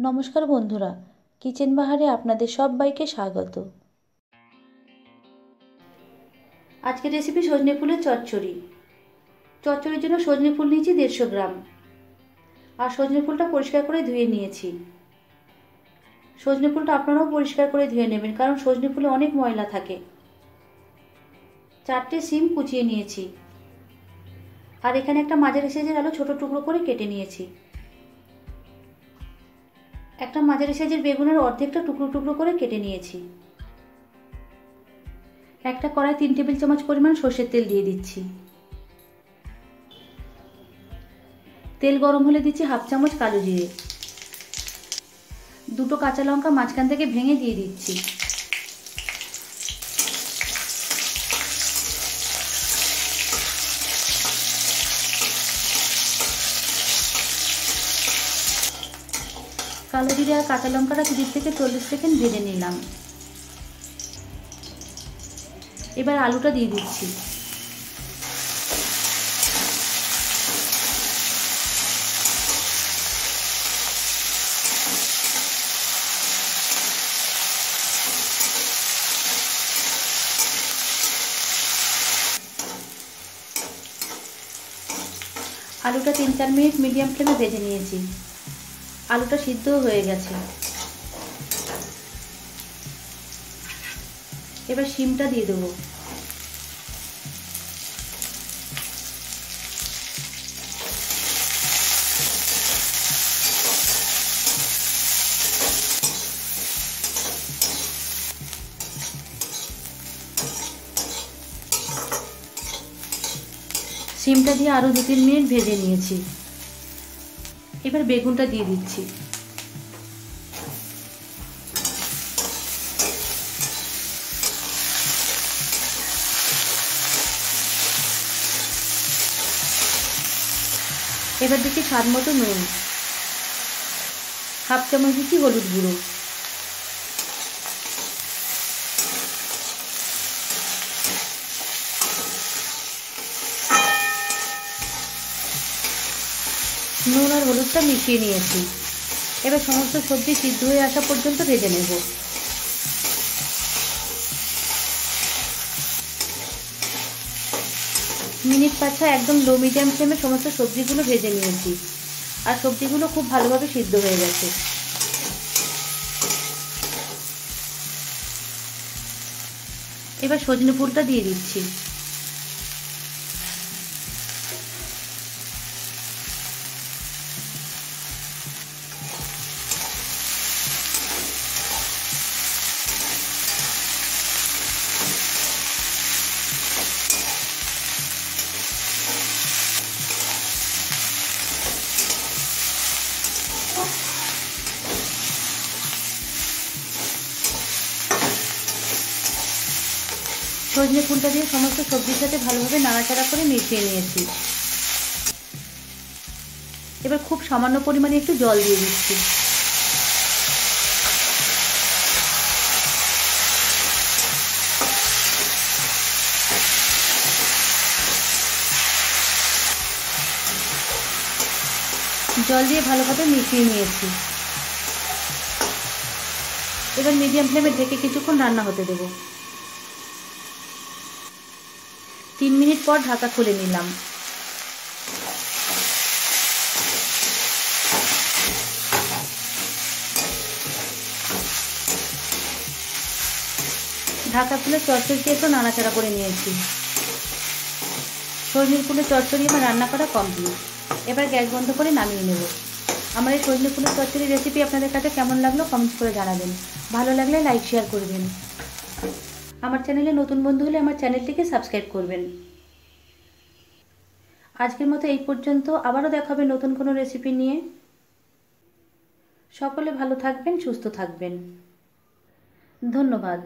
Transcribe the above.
নমস্কার বন্ধুরা, কিচেন বাহারে আপনাদের সবাইকে স্বাগত। আজকের রেসিপি সজনে ফুলের চচ্চড়ি। চচ্চড়ির জন্য সজনে ফুল নিয়েছি 150 গ্রাম, আর সজনে ফুলটা পরিষ্কার করে ধুয়ে নিয়েছি। সজনে ফুলটা আপনারাও পরিষ্কার করে ধুয়ে নেবেন, কারণ সজনে ফুলে অনেক ময়লা থাকে। 4টে সিম কুচিয়ে নিয়েছি, আর এখানে একটা মাঝারি সাইজের আলু ছোট টুকরো করে কেটে নিয়েছি। একটা মাঝারি সাইজের বেগুনের অর্ধেকটা টুকরো টুকরো করে কেটে নিয়েছি। একটা কড়াই 3 টেবিল চামচ পরিমাণ সর্ষের তেল দিয়ে দিচ্ছি। তেল গরম হলে দিচ্ছি হাফ চামচ কালো জিরে, 2টো কাঁচা লঙ্কা মাঝখান থেকে ভেঙে দিয়ে দিচ্ছি। কালো জিরে আর কাঁচা লঙ্কাটা 30 থেকে 40 সেকেন্ড ভেজে নিলাম। এবার আলুটা দিয়ে দিচ্ছি। আলুটা 3-4 মিনিট মিডিয়াম ফ্লেমে ভেজে নিয়েছি। আলুটা সিদ্ধও হয়ে গেছে। এবার শিমটা দিয়ে দেবো। শিমটা দিয়ে আরো 2-3 মিনিট ভেজে নিয়েছি। এবার বেগুনটা দিয়ে দিচ্ছি। এবার দিচ্ছি স্বাদ মতো নুন, হাফ চামচ দিচ্ছি হলুদ গুঁড়ো, নুন আর হলুদটা মিশিয়ে নিয়েছি। এবার সমস্ত সবজি সিদ্ধ হয়ে আসা পর্যন্ত ভেজে নেব। মিনিট 5 একদম লো মিডিয়াম ফ্লেমে সমস্ত সবজিগুলো ভেজে নিয়েছি, আর সবজিগুলো খুব ভালোভাবে সিদ্ধ হয়ে গেছে। এবার সজনে ফুলটা দিয়ে দিচ্ছি। সজনে ফুলটা দিয়ে সমস্ত সবজির সাথে ভালোভাবে নাড়াচাড়া করে মিশিয়ে নিয়েছি। এবার খুব সামান্য পরিমাণে একটু জল দিয়ে দিচ্ছি। জল দিয়ে ভালোভাবে মিশিয়ে নিয়েছি। এবার মিডিয়াম ফ্লেমে ঢেকে কিছুক্ষণ রান্না হতে দেব। 3 মিনিট পর ঢাকা খুলে নিলাম। ঢাকা খুলে চচ্চড়িতে একটু নাড়াচাড়া করে নিয়েছি। সজনে ফুলের চচ্চড়ি আমার রান্না করা কমপ্লিট। এবার গ্যাস বন্ধ করে নামিয়ে নেব। আমার এই সজনে ফুলের চচ্চড়ি রেসিপি আপনাদের কাছে কেমন লাগলো কমেন্ট করে জানাবেন। ভালো লাগলে লাইক শেয়ার করবেন। আমার চ্যানেলে নতুন বন্ধু হলে আমার চ্যানেলটিকে সাবস্ক্রাইব করবেন। আজকের মতো এই পর্যন্ত। আবারও দেখা হবে নতুন কোনো রেসিপি নিয়ে। সকলে ভালো থাকবেন, সুস্থ থাকবেন। ধন্যবাদ।